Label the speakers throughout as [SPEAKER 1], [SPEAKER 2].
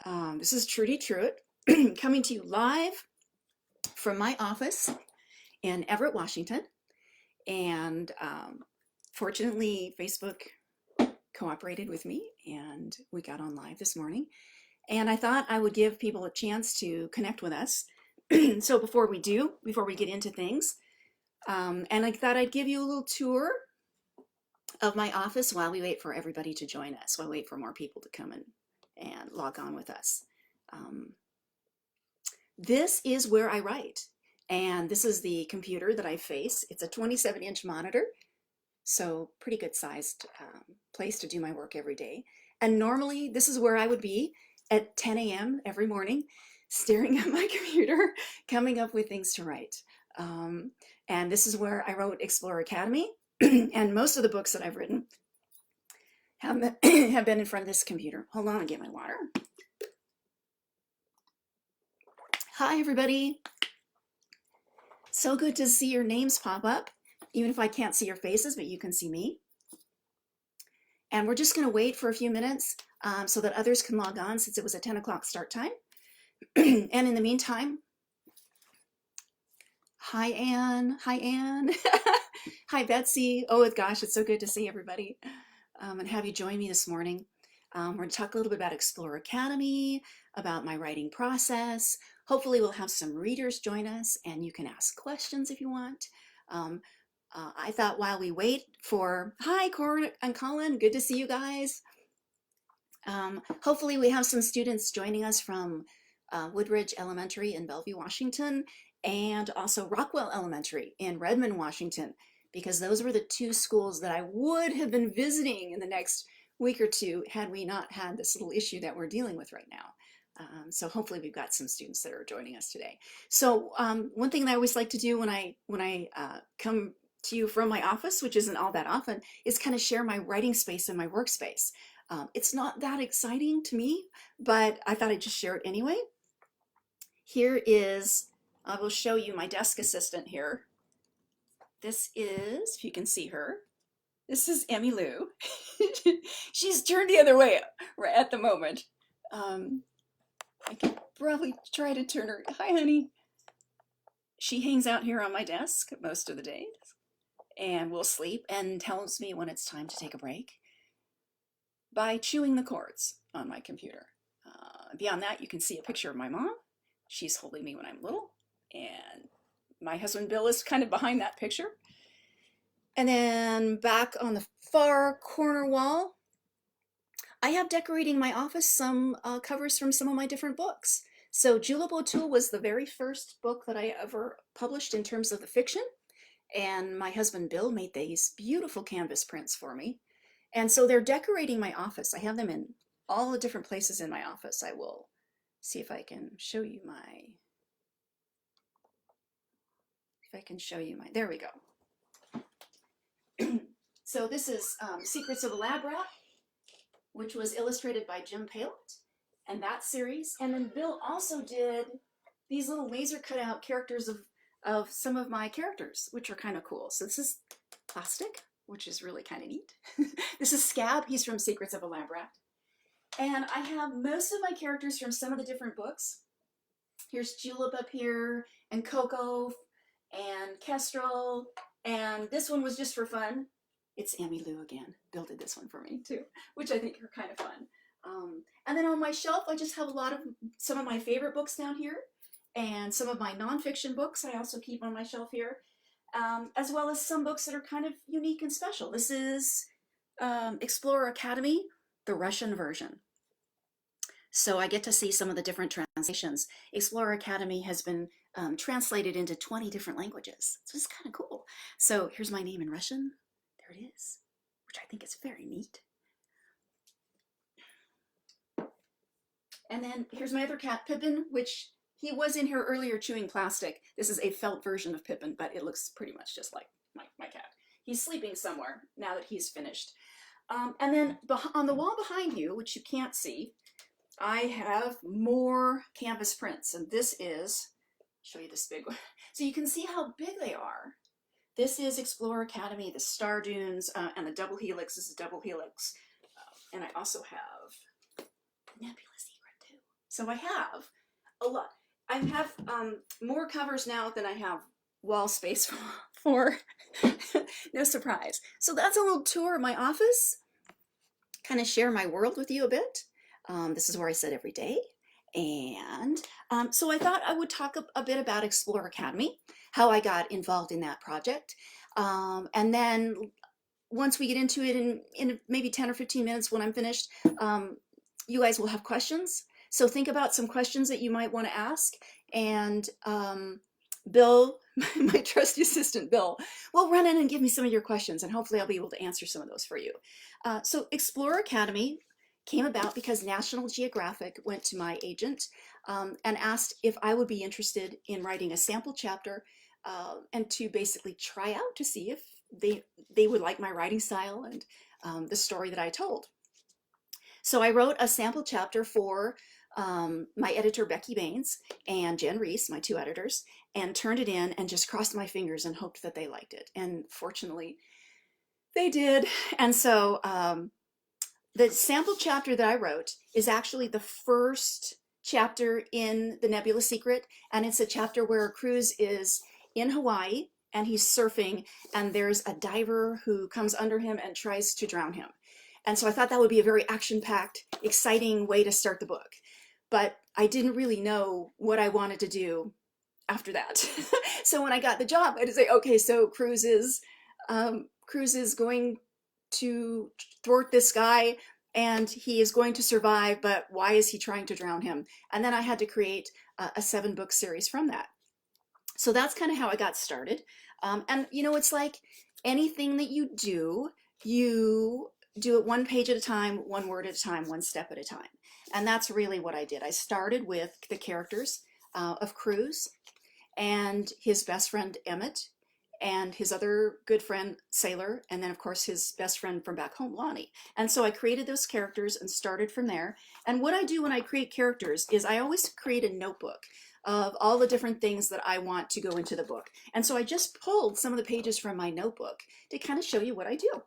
[SPEAKER 1] This is Trudi Trueit coming to you live from my office in Everett, Washington. And fortunately, Facebook cooperated with me and we got on live this morning. And I thought I would give people a chance to connect with us. So before we get into things, and I thought I'd give you a little tour of my office while we wait for everybody to join us, while we wait for more people to come and log on with us. This is where I write, and this is the computer that I face. It's a 27-inch monitor, so pretty good sized place to do my work every day. And normally this is where I would be at 10 a.m. every morning, staring at my computer, coming up with things to write. And this is where I wrote Explorer Academy, and most of the books that I've written have been in front of this computer. Hold on, I'll get my water. Hi, everybody. So good to see your names pop up, even if I can't see your faces, but you can see me. And we're just going to wait for a few minutes so that others can log on, since it was a 10 o'clock start time. And in the meantime, hi, Anne. Hi, Anne. Hi, Betsy. Oh, gosh, it's so good to see everybody and have you join me this morning. We're going to talk a little bit about Explorer Academy, about my writing process. Hopefully we'll have some readers join us and you can ask questions if you want. I thought while we wait for, hi Corin and Colin, good to see you guys. Hopefully we have some students joining us from Woodridge Elementary in Bellevue, Washington, and also Rockwell Elementary in Redmond, Washington, because those were the two schools that I would have been visiting in the next week or two had we not had this little issue that we're dealing with right now. So hopefully we've got some students that are joining us today. So one thing that I always like to do when I come to you from my office, which isn't all that often, is kind of share my writing space and my workspace. It's not that exciting to me, but I thought I'd just share it anyway. Here is, I will show you my desk assistant here. This is, if you can see her, this is Emmy Lou. She's turned the other way right at the moment. I could probably try to turn her. Hi, honey. She hangs out here on my desk most of the days and will sleep and tells me when it's time to take a break by chewing the cords on my computer. Beyond that, you can see a picture of my mom. She's holding me when I'm little, and my husband Bill is kind of behind that picture. And then back on the far corner wall, I have decorating my office some covers from some of my different books. So Julep O'Toole was the very first book that I ever published in terms of the fiction. And my husband Bill made these beautiful canvas prints for me. And so they're decorating my office. I have them in all the different places in my office. I will see if I can show you there we go. So this is Secrets of a Lab Rat, which was illustrated by Jim Palett, and that series. And then Bill also did these little laser cutout characters of some of my characters, which are kind of cool. So this is plastic, which is really kind of neat. This is Scab. He's from Secrets of a Lab Rat. And I have most of my characters from some of the different books. Here's Julep up here, and Coco, and Kestrel, and this one was just for fun. It's Emmy Lou again. Bill did this one for me too, which I think are kind of fun. And then on my shelf, I just have some of my favorite books down here, and some of my nonfiction books I also keep on my shelf here, as well as some books that are kind of unique and special. This is Explorer Academy, the Russian version. So I get to see some of the different translations. Explorer Academy has been translated into 20 different languages. So it's kind of cool. So here's my name in Russian. There it is, which I think is very neat. And then here's my other cat, Pippin, which he was in here earlier chewing plastic. This is a felt version of Pippin, but it looks pretty much just like my cat. He's sleeping somewhere now that he's finished. And then on the wall behind you, which you can't see, I have more canvas prints. And this is, show you this big one. So you can see how big they are. This is Explorer Academy, the Star Dunes, and the Double Helix. This is Double Helix. And I also have Nebula Secret too. So I have a lot. I have more covers now than I have wall space for. No surprise. So that's a little tour of my office, kind of share my world with you a bit. This is where I sit every day. And so I thought I would talk a bit about Explore Academy, how I got involved in that project. And then once we get into it in maybe 10 or 15 minutes when I'm finished, you guys will have questions. So think about some questions that you might want to ask. And Bill, my trusty assistant Bill, will run in and give me some of your questions, and hopefully I'll be able to answer some of those for you. So Explore Academy came about because National Geographic went to my agent and asked if I would be interested in writing a sample chapter and to basically try out to see if they would like my writing style and the story that I told. So I wrote a sample chapter for my editor Becky Baines and Jen Reese, my two editors, and turned it in and just crossed my fingers and hoped that they liked it. And fortunately, they did. And so the sample chapter that I wrote is actually the first chapter in The Nebula Secret, and it's a chapter where Cruz is in Hawaii and he's surfing, and there's a diver who comes under him and tries to drown him. And so I thought that would be a very action-packed, exciting way to start the book. But I didn't really know what I wanted to do after that. So when I got the job, I had to say, okay, so Cruz is going to thwart this guy and he is going to survive, but why is he trying to drown him? And then I had to create a 7-book series from that. So that's kind of how I got started. And you know, it's like anything that you do it one page at a time, one word at a time, one step at a time. And that's really what I did. I started with the characters of Cruz and his best friend Emmet and his other good friend Sailor, and then of course his best friend from back home, Lonnie. And so I created those characters and started from there. And what I do when I create characters is I always create a notebook of all the different things that I want to go into the book. And so I just pulled some of the pages from my notebook to kind of show you what I do.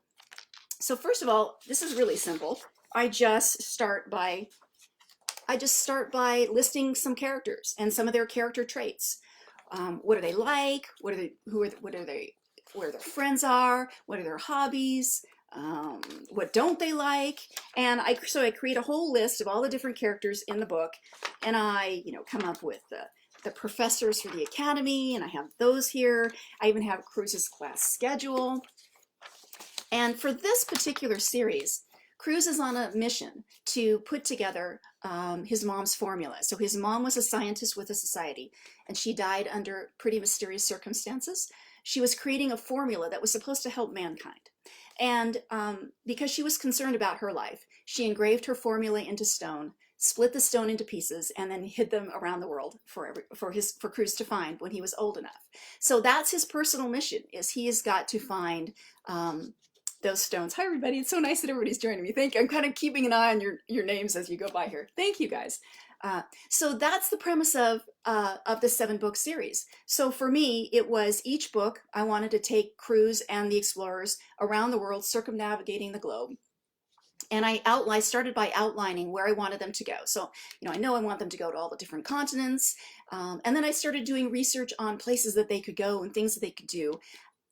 [SPEAKER 1] So first of all, this is really simple. I just start by listing some characters and some of their character traits. What are they like? Where their friends are? What are their hobbies? What don't they like? And so I create a whole list of all the different characters in the book, and I, come up with the professors for the academy, and I have those here. I even have Cruz's class schedule. And for this particular series, Cruz is on a mission to put together his mom's formula. So his mom was a scientist with a society, and she died under pretty mysterious circumstances. She was creating a formula that was supposed to help mankind. And because she was concerned about her life, she engraved her formula into stone, split the stone into pieces, and then hid them around the world for Cruz to find when he was old enough. So that's his personal mission, is he has got to find those stones. Hi everybody, it's so nice that everybody's joining me. Thank you. I'm kind of keeping an eye on your names as you go by here. Thank you guys. So that's the premise of the 7-book series. So for me, it was each book I wanted to take Cruz and the explorers around the world, circumnavigating the globe. And I started by outlining where I wanted them to go. So, I know I want them to go to all the different continents. And then I started doing research on places that they could go and things that they could do.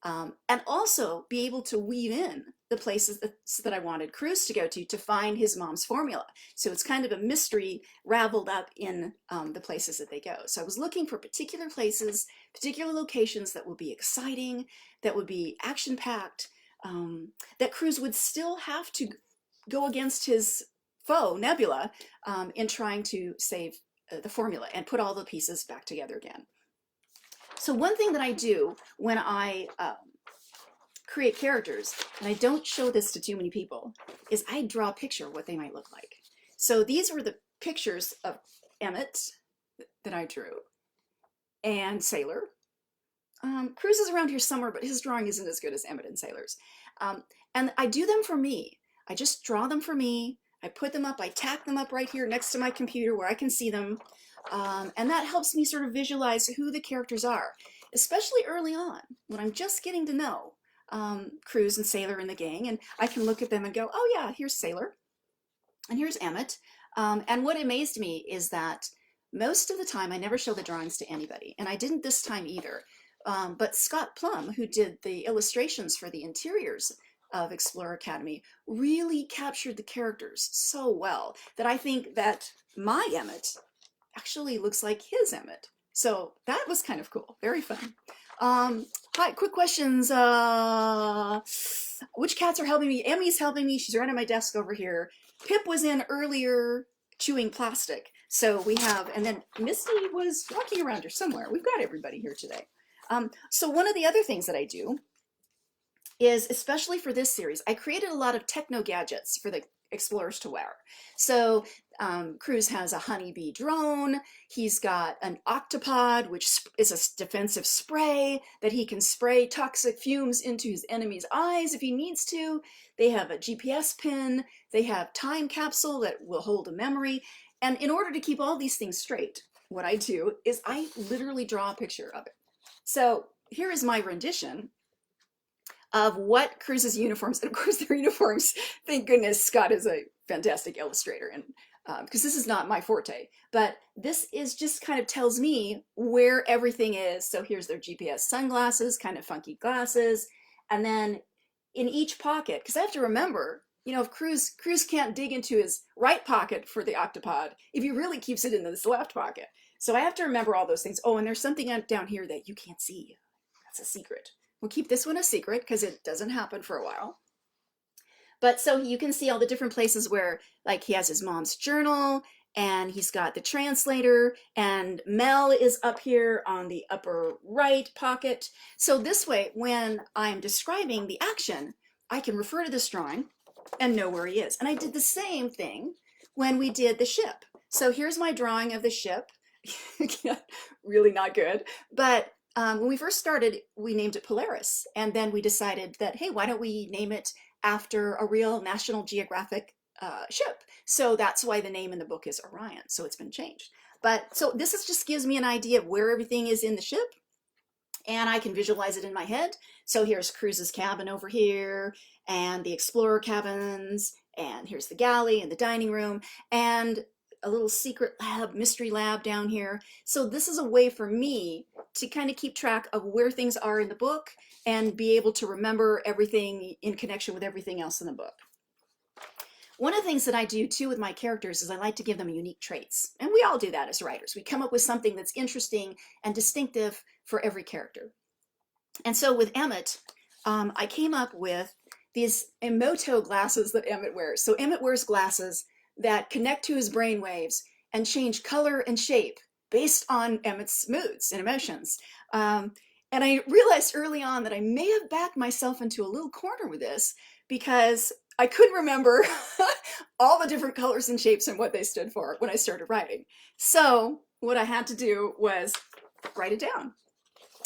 [SPEAKER 1] And also be able to weave in the places that I wanted Cruz to go to find his mom's formula. So it's kind of a mystery raveled up in the places that they go. So I was looking for particular places, particular locations that would be exciting, that would be action-packed, that Cruz would still have to go against his foe, Nebula, in trying to save the formula and put all the pieces back together again. So one thing that I do when I create characters, and I don't show this to too many people, is I draw a picture of what they might look like. So these were the pictures of Emmet that I drew, and Sailor. Cruz is around here somewhere, but his drawing isn't as good as Emmet and Sailor's. And I do them for me. I just draw them for me. I put them up, I tack them up right here next to my computer where I can see them. And that helps me sort of visualize who the characters are, especially early on when I'm just getting to know Cruz and Sailor and the gang, and I can look at them and go, oh yeah, here's Sailor, and here's Emmet. And what amazed me is that most of the time I never show the drawings to anybody, and I didn't this time either. But Scott Plum, who did the illustrations for the interiors of Explorer Academy, really captured the characters so well that I think that my Emmet actually looks like his Emmet. So that was kind of cool. Very fun. Hi, quick questions. Which cats are helping me? Emmy's helping me. She's right on my desk over here. Pip was in earlier chewing plastic. So we have, and then Misty was walking around here somewhere. We've got everybody here today. So one of the other things that I do is, especially for this series, I created a lot of techno gadgets for the explorers to wear. So Cruz has a honeybee drone. He's got an octopod, which is a defensive spray that he can spray toxic fumes into his enemy's eyes if he needs to. They have a GPS pin. They have time capsule that will hold a memory. And in order to keep all these things straight, what I do is I literally draw a picture of it. So here is my rendition of what Cruz's uniforms, and of course their uniforms, thank goodness Scott is a fantastic illustrator, and because this is not my forte, but this is just kind of tells me where everything is. So here's their GPS sunglasses, kind of funky glasses, and then in each pocket, because I have to remember, you know, if Cruz can't dig into his right pocket for the octopod if he really keeps it in this left pocket. So I have to remember all those things. Oh, and there's something down here that you can't see. That's a secret. We'll keep this one a secret because it doesn't happen for a while. But so you can see all the different places where, like, he has his mom's journal, and he's got the translator, and Mel is up here on the upper right pocket. So this way, when I'm describing the action, I can refer to this drawing and know where he is. And I did the same thing when we did the ship. So here's my drawing of the ship. Really not good, but when we first started, we named it Polaris, and then we decided that, hey, why don't we name it after a real National Geographic ship? So that's why the name in the book is Orion. So it's been changed. But so this just gives me an idea of where everything is in the ship, and I can visualize it in my head. So here's Cruz's cabin over here, and the explorer cabins, and here's the galley and the dining room, and a little secret lab, mystery lab down here. So this is a way for me to kind of keep track of where things are in the book and be able to remember everything in connection with everything else in the book. One of the things that I do too with my characters is I like to give them unique traits. And we all do that as writers. We come up with something that's interesting and distinctive for every character. And so with Emmet, I came up with these Emoto glasses that Emmet wears. So Emmet wears glasses that connect to his brain waves and change color and shape based on Emmet's moods and emotions. And I realized early on that I may have backed myself into a little corner with this because I couldn't remember all the different colors and shapes and what they stood for when I started writing. So what I had to do was write it down.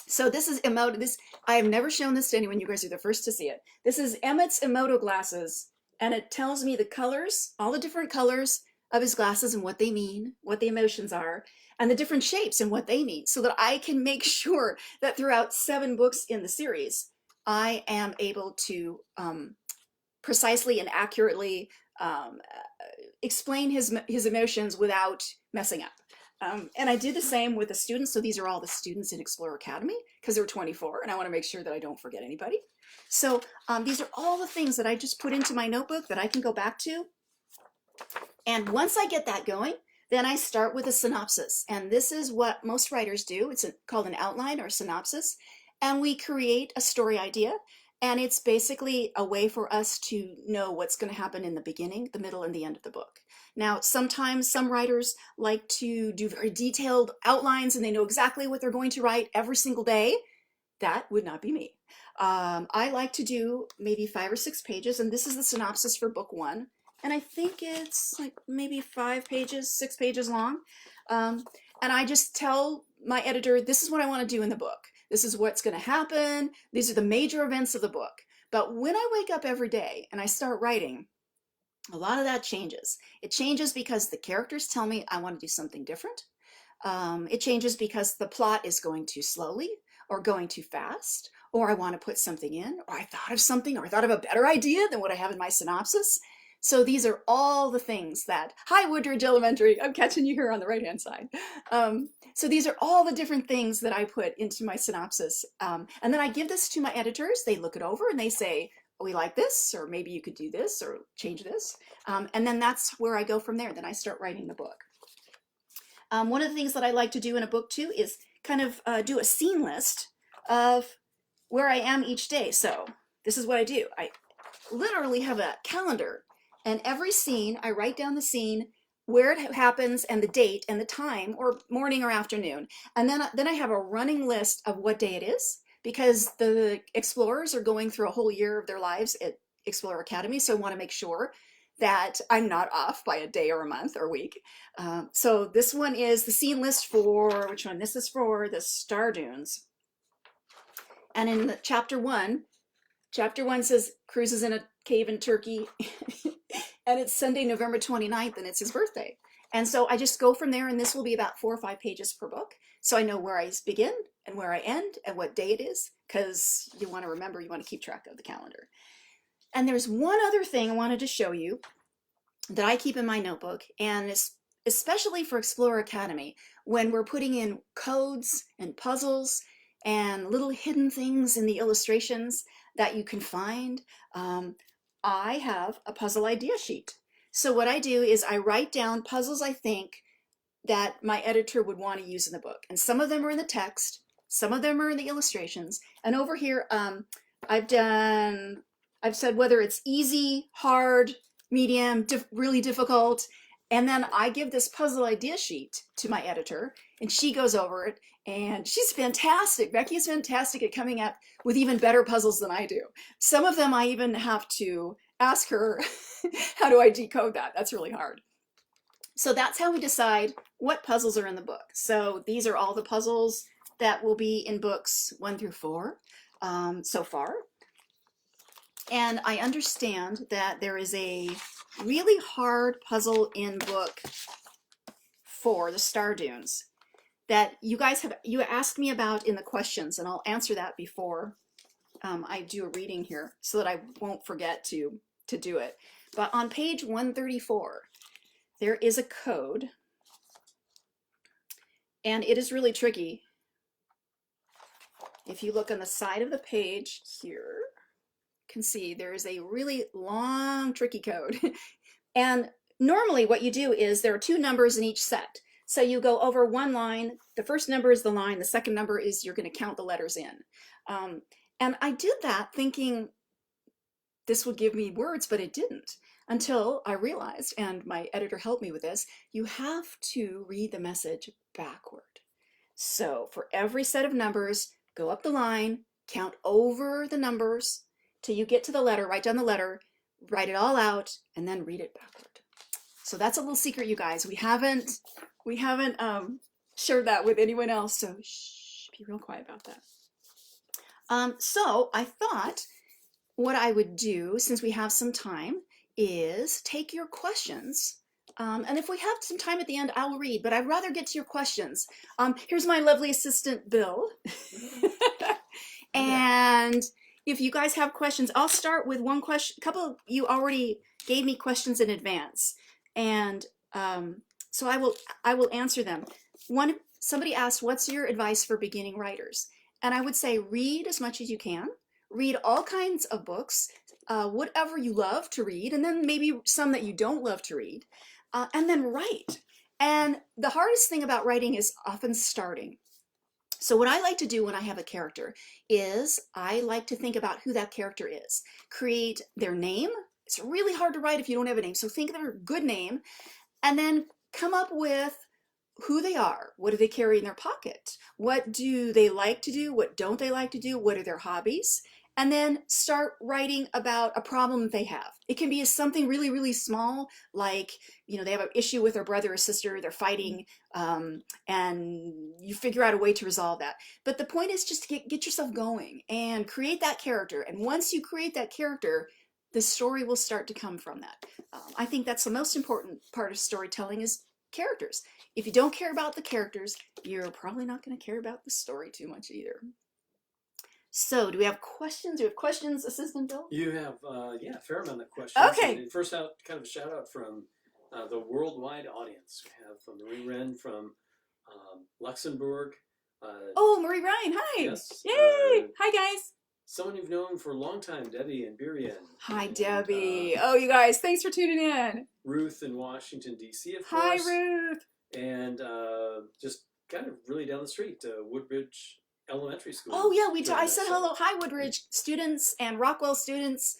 [SPEAKER 1] So this is Emoto. I have never shown this to anyone. You guys are the first to see it. This is Emmet's Emoto Glasses, and it tells me the colors, all the different colors of his glasses and what they mean, what the emotions are, and the different shapes and what they mean, so that I can make sure that throughout 7 books in the series, I am able to precisely and accurately explain his emotions without messing up. And I did the same with the students. So these are all the students in Explorer Academy because there were 24, and I want to make sure that I don't forget anybody. So these are all the things that I just put into my notebook that I can go back to. And once I get that going, then I start with a synopsis. And this is what most writers do. It's called an outline or synopsis. And we create a story idea. And it's basically a way for us to know what's going to happen in the beginning, the middle, and the end of the book. Now, sometimes some writers like to do very detailed outlines and they know exactly what they're going to write every single day. That would not be me. I like to do maybe 5 or 6 pages, and this is the synopsis for book 1. And I think it's like maybe 5 pages, 6 pages long. And I just tell my editor, this is what I want to do in the book. This is what's going to happen. These are the major events of the book. But when I wake up every day and I start writing, a lot of that changes. It changes because the characters tell me I want to do something different. It changes because the plot is going too slowly or going too fast, or I want to put something in, or I thought of something, or I thought of a better idea than what I have in my synopsis. So these are all the things that, hi Woodridge Elementary, I'm catching you here on the right hand side. So these are all the different things that I put into my synopsis. And then I give this to my editors, they look it over and they say, we like this, or maybe you could do this or change this. And then that's where I go from there. Then I start writing the book. One of the things that I like to do in a book too is kind of do a scene list of where I am each day. So this is what I do. I literally have a calendar, and every scene I write down the scene, where it happens and the date and the time, or morning or afternoon. And then I have a running list of what day it is, because the explorers are going through a whole year of their lives at Explorer Academy. So I want to make sure that I'm not off by a day or a month or a week. So this one is the scene list for, which one? This is for the Star Dunes. And in the chapter one says cruises in a cave in Turkey. And it's Sunday, November 29th, and it's his birthday. And so I just go from there, and this will be about 4 or 5 pages per book. So I know where I begin and where I end and what day it is, because you want to remember, you want to keep track of the calendar. And there's one other thing I wanted to show you that I keep in my notebook, and especially for Explorer Academy, when we're putting in codes and puzzles and little hidden things in the illustrations that you can find. I have a puzzle idea sheet. So what I do is I write down puzzles I think that my editor would want to use in the book. And some of them are in the text, some of them are in the illustrations. And over here, I've said whether it's easy, hard, medium, really difficult. And then I give this puzzle idea sheet to my editor, and she goes over it, and she's fantastic. Becky is fantastic at coming up with even better puzzles than I do. Some of them I even have to ask her, how do I decode that? That's really hard. So that's how we decide what puzzles are in the book. So these are all the puzzles that will be in books 1 through 4 so far. And I understand that there is a really hard puzzle in book 4, the Star Dunes, that you asked me about in the questions, and I'll answer that before I do a reading here so that I won't forget to do it. But on page 134, there is a code, and it is really tricky. If you look on the side of the page here, you can see there is a really long, tricky code. And normally what you do is there are 2 numbers in each set. So you go over one line, the first number is the line, the second number is you're going to count the letters in. And I did that thinking this would give me words, but it didn't, until I realized, and my editor helped me with this, you have to read the message backward. So for every set of numbers, go up the line, count over the numbers till you get to the letter, write down the letter, write it all out, and then read it backward. So that's a little secret, you guys. We haven't shared that with anyone else, so shh, be real quiet about that. So I thought what I would do, since we have some time, is take your questions. And if we have some time at the end, I'll read, but I'd rather get to your questions. Here's my lovely assistant, Bill. And if you guys have questions, I'll start with one question. A couple of you already gave me questions in advance, and so I will answer them. Somebody asked, what's your advice for beginning writers? And I would say read as much as you can. Read all kinds of books, whatever you love to read, and then maybe some that you don't love to read, and then write. And the hardest thing about writing is often starting. So what I like to do when I have a character is I like to think about who that character is. Create their name. It's really hard to write if you don't have a name, so think of their good name, and then come up with who they are. What do they carry in their pocket? What do they like to do? What don't they like to do? What are their hobbies? And then start writing about a problem that they have. It can be something really, really small, like, you know, they have an issue with their brother or sister, they're fighting, and you figure out a way to resolve that. But the point is just to get yourself going and create that character. And once you create that character, the story will start to come from that. I think that's the most important part of storytelling is characters. If you don't care about the characters, you're probably not going to care about the story too much either. So, do we have questions? Do we have questions, Assistant Bill?
[SPEAKER 2] You have, yeah, a fair amount of questions.
[SPEAKER 1] Okay.
[SPEAKER 2] And first out, kind of a shout out from the worldwide audience. We have Marie Wren from Luxembourg.
[SPEAKER 1] Oh, Marie Ryan, hi.
[SPEAKER 2] Yes.
[SPEAKER 1] Yay. Hi, guys.
[SPEAKER 2] Someone you've known for a long time, Debbie and Birian.
[SPEAKER 1] Hi,
[SPEAKER 2] and,
[SPEAKER 1] Debbie. Oh, you guys, thanks for tuning in.
[SPEAKER 2] Ruth in Washington, D.C., of
[SPEAKER 1] Hi,
[SPEAKER 2] course.
[SPEAKER 1] Ruth.
[SPEAKER 2] And just kind of really down the street, Woodbridge Elementary School.
[SPEAKER 1] Oh, yeah, I said hello. Hi, Woodbridge students and Rockwell students.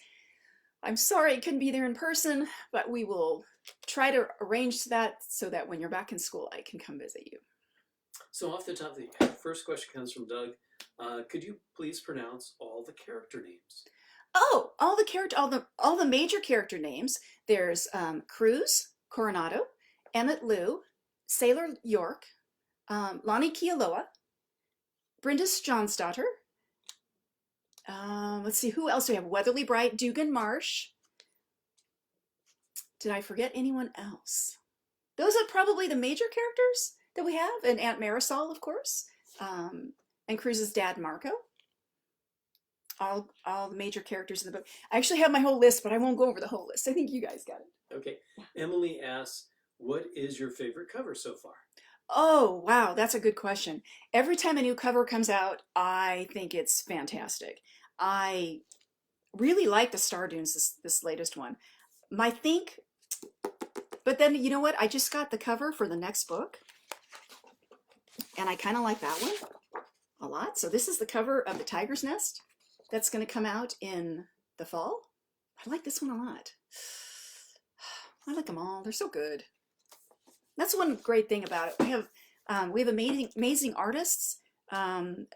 [SPEAKER 1] I'm sorry I couldn't be there in person, but we will try to arrange that so that when you're back in school, I can come visit you.
[SPEAKER 2] So off the top, the first question comes from Doug. Could you please pronounce all the character names?
[SPEAKER 1] Oh, all the major character names. There's Cruz, Coronado, Emmet Lou, Sailor York, Lonnie Kealoha, Brenda Johnsdotter. Let's see, who else do we have? Weatherly Bright, Dugan Marsh. Did I forget anyone else? Those are probably the major characters that we have, and Aunt Marisol, of course, and Cruz's dad, Marco. All the major characters in the book. I actually have my whole list, but I won't go over the whole list. I think you guys got it.
[SPEAKER 2] Okay. Emily asks, what is your favorite cover so far?
[SPEAKER 1] Oh, wow, that's a good question. Every time a new cover comes out, I think it's fantastic. I really like the Star Dunes, this latest one. But then, you know what? I just got the cover for the next book, and I kind of like that one a lot. So this is the cover of The Tiger's Nest that's going to come out in the fall. I like this one a lot. I like them all. They're so good. That's one great thing about it. We have amazing artists.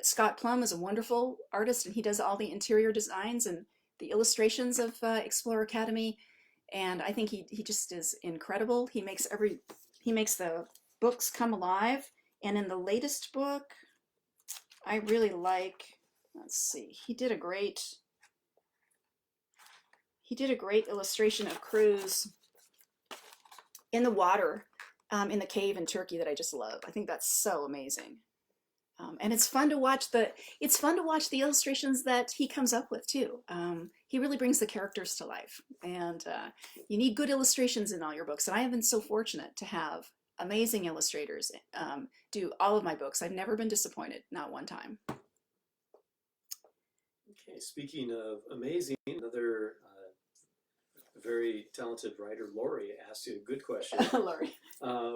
[SPEAKER 1] Scott Plum is a wonderful artist, and he does all the interior designs and the illustrations of Explorer Academy. And I think he just is incredible. He makes the books come alive. And in the latest book, I really like. Let's see. He did a great illustration of Cruz in the water. In the cave in Turkey that I just love. I think that's so amazing, and it's fun to watch the illustrations that he comes up with too. He really brings the characters to life, and you need good illustrations in all your books. And I have been so fortunate to have amazing illustrators do all of my books. I've never been disappointed, not one time.
[SPEAKER 2] Okay, speaking of amazing, another very talented writer, Lori, asked you a good question.
[SPEAKER 1] Lori.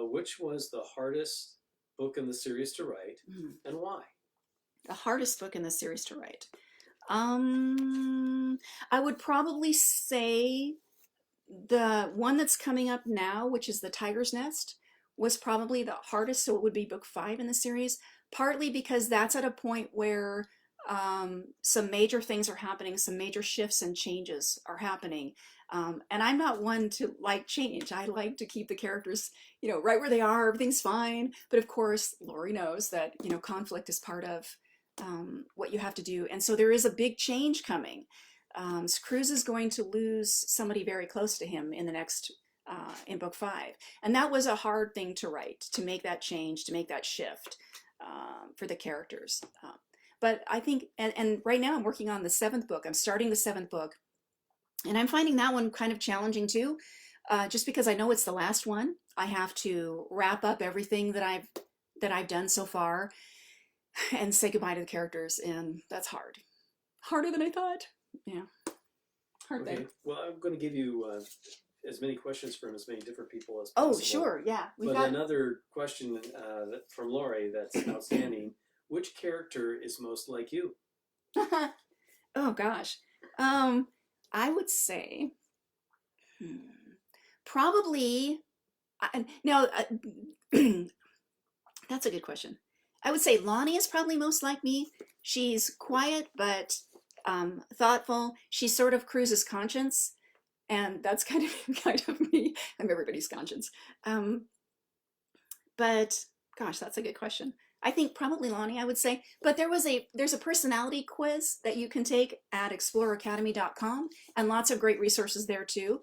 [SPEAKER 2] Which was the hardest book in the series to write, and why?
[SPEAKER 1] The hardest book in the series to write. I would probably say the one that's coming up now, which is The Tiger's Nest, was probably the hardest. So it would be book 5 in the series, partly because that's at a point where some major things are happening, some major shifts and changes are happening. And I'm not one to like change. I like to keep the characters, right where they are. Everything's fine. But of course, Lori knows that, conflict is part of what you have to do. And so there is a big change coming. Cruz is going to lose somebody very close to him in the next, in book 5. And that was a hard thing to write, to make that change, to make that shift for the characters. But I think, and right now I'm working on the 7th book. I'm starting the 7th book. And I'm finding that one kind of challenging too, just because I know it's the last one. I have to wrap up everything that I've done so far and say goodbye to the characters, and that's hard. Harder than I thought. Yeah, hard thing.
[SPEAKER 2] Well, I'm going to give you as many questions from as many different people as possible.
[SPEAKER 1] Oh, sure, yeah.
[SPEAKER 2] Another question from Lori that's outstanding. Which character is most like you?
[SPEAKER 1] Oh, gosh. I would say probably, no, that's a good question. I would say Lonnie is probably most like me. She's quiet, but thoughtful. She's sort of Cruz's conscience, and that's kind of me. I'm everybody's conscience. But gosh, that's a good question. I think probably Lonnie, I would say. But there's a personality quiz that you can take at exploreracademy.com, and lots of great resources there too.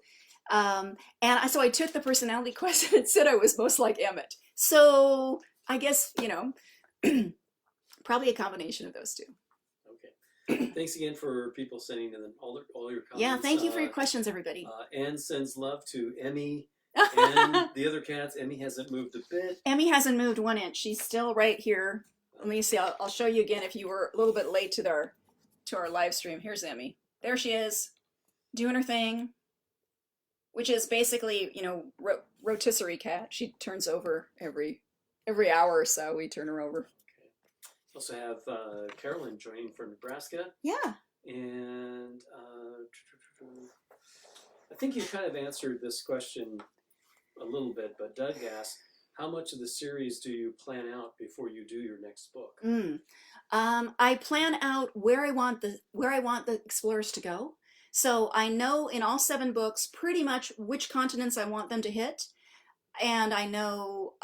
[SPEAKER 1] So I took the personality quiz, and it said I was most like Emmet. So I guess, probably a combination of those two.
[SPEAKER 2] Okay. Thanks again for people sending in all your
[SPEAKER 1] Yeah,
[SPEAKER 2] comments.
[SPEAKER 1] thank you for your questions, everybody.
[SPEAKER 2] Anne sends love to Emmy and the other cats. Emmy hasn't moved a bit.
[SPEAKER 1] Emmy hasn't moved 1 inch. She's still right here. Let me see. I'll show you again if you were a little bit late to our live stream. Here's Emmy. There she is, doing her thing, which is basically, rotisserie cat. She turns over every hour or so. We turn her over.
[SPEAKER 2] We also have Carolyn joining from Nebraska.
[SPEAKER 1] Yeah.
[SPEAKER 2] And I think you kind of answered this question a little bit, but Doug asked, how much of the series do you plan out before you do your next book?
[SPEAKER 1] I plan out where I want the explorers to go. So I know in all 7 books pretty much which continents I want them to hit, and I know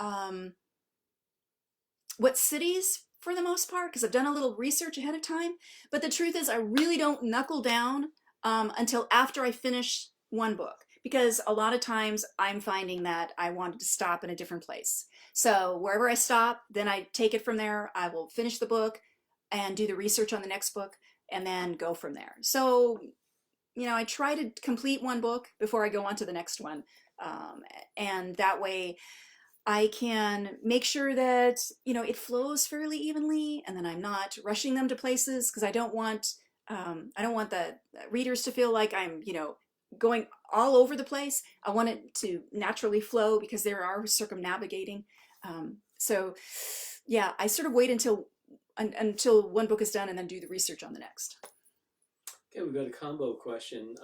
[SPEAKER 1] what cities for the most part, because I've done a little research ahead of time. But the truth is, I really don't knuckle down until after I finish one book, because a lot of times I'm finding that I wanted to stop in a different place. So wherever I stop, then I take it from there. I will finish the book and do the research on the next book and then go from there. So, I try to complete one book before I go on to the next one. And that way I can make sure that, it flows fairly evenly, and then I'm not rushing them to places, because I don't want the readers to feel like I'm, going all over the place. I want it to naturally flow, because there are circumnavigating. So yeah, I sort of wait until one book is done and then do the research on the next.
[SPEAKER 2] Okay, we've got a combo question.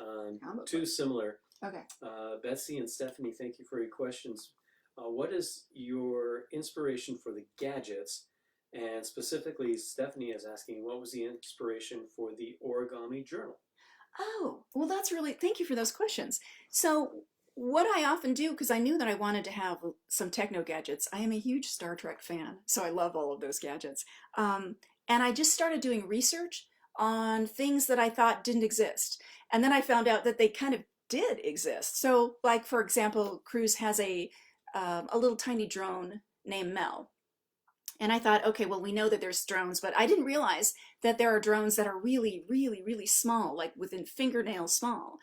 [SPEAKER 2] Two similar.
[SPEAKER 1] Okay.
[SPEAKER 2] Betsy and Stephanie, thank you for your questions. What is your inspiration for the gadgets? And specifically, Stephanie is asking, what was the inspiration for the origami journal?
[SPEAKER 1] Oh, well, thank you for those questions. So what I often do, because I knew that I wanted to have some techno gadgets, I am a huge Star Trek fan, so I love all of those gadgets. And I just started doing research on things that I thought didn't exist. And then I found out that they kind of did exist. So, like, for example, Cruise has a little tiny drone named Mel. And I thought, okay, well, we know that there's drones, but I didn't realize that there are drones that are really, really, really small, like within fingernail small.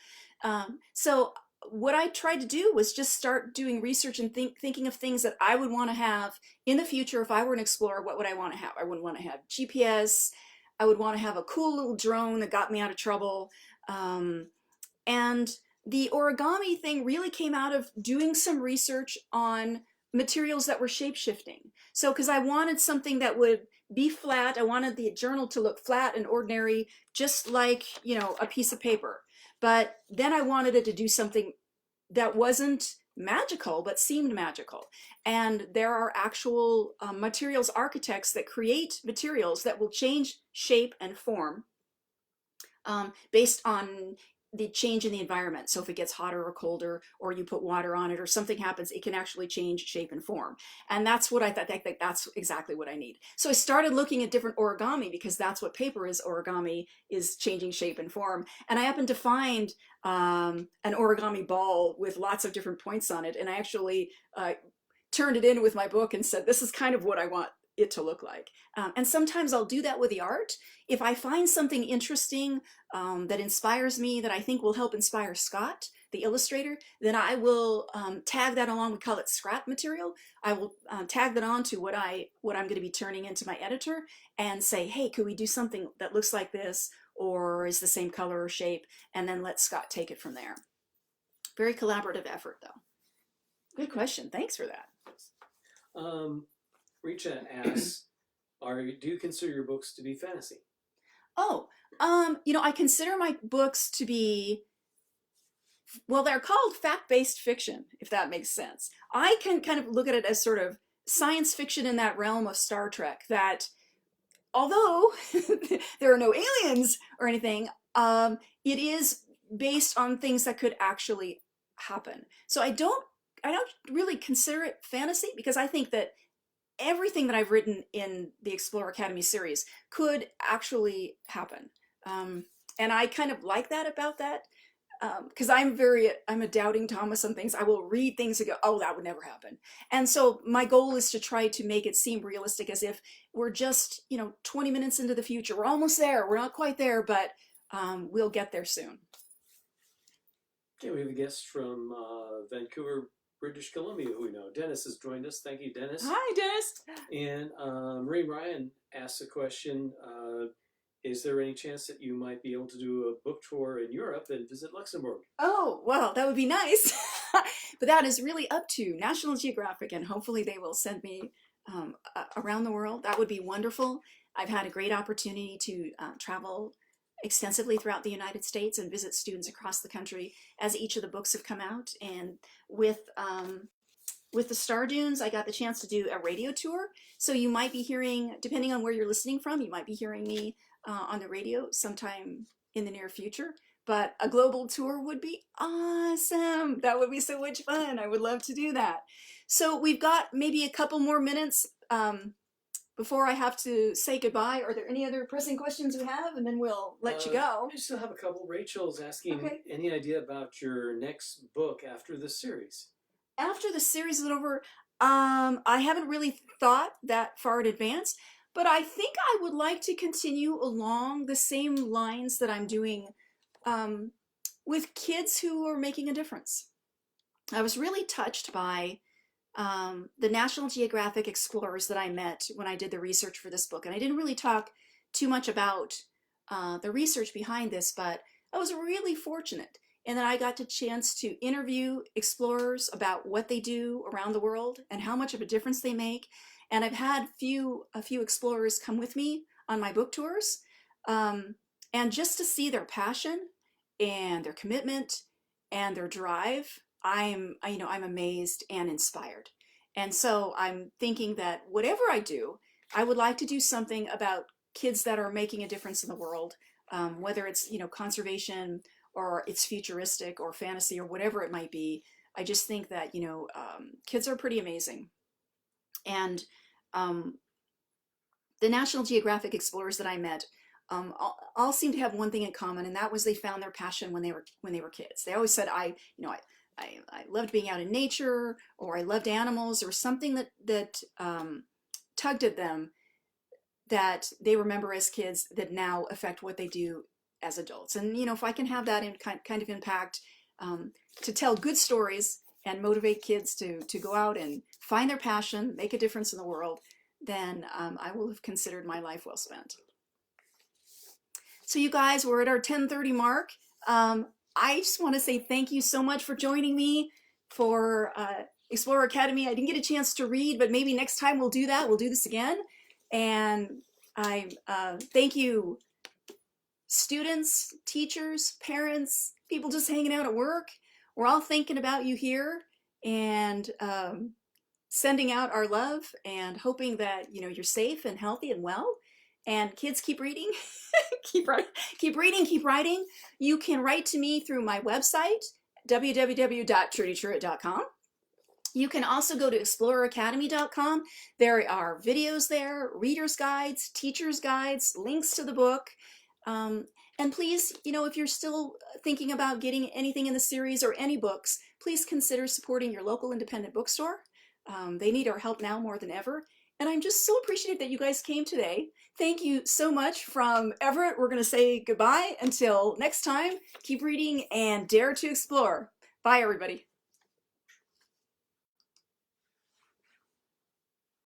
[SPEAKER 1] So what I tried to do was just start doing research and thinking of things that I would want to have in the future. If I were an explorer, what would I want to have? I would want to have GPS. I would want to have a cool little drone that got me out of trouble. And the origami thing really came out of doing some research on materials that were shape-shifting. So, because I wanted something that would be flat, I wanted the journal to look flat and ordinary, just like, a piece of paper. But then I wanted it to do something that wasn't magical, but seemed magical. And there are actual materials architects that create materials that will change shape and form based on the change in the environment. So if it gets hotter or colder, or you put water on it, or something happens, it can actually change shape and form. And that's what I thought, that's exactly what I need. So I started looking at different origami, because that's what paper is. Origami is changing shape and form. And I happened to find an origami ball with lots of different points on it. And I actually turned it in with my book and said, this is kind of what I want it to look like. And sometimes I'll do that with the art. If I find something interesting that inspires me, that I think will help inspire Scott, the illustrator, then I will tag that along. We call it scrap material. I will tag that on to what I'm going to be turning into my editor, and say, hey, could we do something that looks like this, or is the same color or shape, and then let Scott take it from there. Very collaborative effort, though. Good question. Thanks for that.
[SPEAKER 2] Richa asks, do you consider your books to be fantasy?
[SPEAKER 1] Oh, I consider my books to be, well, they're called fact-based fiction, if that makes sense. I can kind of look at it as sort of science fiction in that realm of Star Trek, that although there are no aliens or anything, it is based on things that could actually happen. So I don't really consider it fantasy, because I think that everything that I've written in the Explorer Academy series could actually happen. And I kind of like that about that. because I'm a doubting Thomas on things. I will read things and go, oh, that would never happen. And so my goal is to try to make it seem realistic, as if we're just, 20 minutes into the future. We're almost there. We're not quite there, but we'll get there soon.
[SPEAKER 2] Okay, we have a guest from Vancouver, British Columbia, who we know. Dennis has joined us. Thank you, Dennis.
[SPEAKER 1] Hi, Dennis.
[SPEAKER 2] And Marie Ryan asks a question. Is there any chance that you might be able to do a book tour in Europe and visit Luxembourg?
[SPEAKER 1] Oh, well, that would be nice. But that is really up to National Geographic, and hopefully they will send me around the world. That would be wonderful. I've had a great opportunity to travel extensively throughout the United States and visit students across the country as each of the books have come out. And with the Star Dunes, I got the chance to do a radio tour. So you might be hearing, depending on where you're listening from, you might be hearing me on the radio sometime in the near future. But a global tour would be awesome. That would be so much fun. I would love to do that. So we've got maybe a couple more minutes before I have to say goodbye. Are there any other pressing questions we have? And then we'll let you go.
[SPEAKER 2] I still have a couple. Rachel's asking,
[SPEAKER 1] Okay.
[SPEAKER 2] any idea about your next book after this series?
[SPEAKER 1] After the series is over, I haven't really thought that far in advance, but I think I would like to continue along the same lines that I'm doing with kids who are making a difference. I was really touched by the National Geographic explorers that I met when I did the research for this book. And I didn't really talk too much about the research behind this, but I was really fortunate in that I got the chance to interview explorers about what they do around the world and how much of a difference they make. And I've had a few explorers come with me on my book tours. And just to see their passion and their commitment and their drive, I'm amazed and inspired. And so I'm thinking that whatever I do, I would like to do something about kids that are making a difference in the world, whether it's, conservation or it's futuristic or fantasy or whatever it might be. I just think that, kids are pretty amazing. And the National Geographic explorers that I met all seem to have one thing in common, and that was they found their passion when they were kids. They always said, I loved being out in nature, or I loved animals, or something that tugged at them that they remember as kids that now affect what they do as adults. And if I can have that kind of impact to tell good stories and motivate kids to go out and find their passion, make a difference in the world, then I will have considered my life well spent. So you guys, we're at our 10:30 mark. I just want to say thank you so much for joining me for Explorer Academy. I didn't get a chance to read, but maybe next time we'll do that. We'll do this again. And I thank you, students, teachers, parents, people just hanging out at work. We're all thinking about you here and sending out our love and hoping that you're safe and healthy and well. And kids, keep reading, keep reading, keep writing. You can write to me through my website, www.truditrueit.com. You can also go to exploreracademy.com. There are videos there, reader's guides, teacher's guides, links to the book. And please, if you're still thinking about getting anything in the series or any books, please consider supporting your local independent bookstore. They need our help now more than ever. And I'm just so appreciative that you guys came today. Thank you so much from Everett. We're going to say goodbye until next time. Keep reading and dare to explore. Bye, everybody.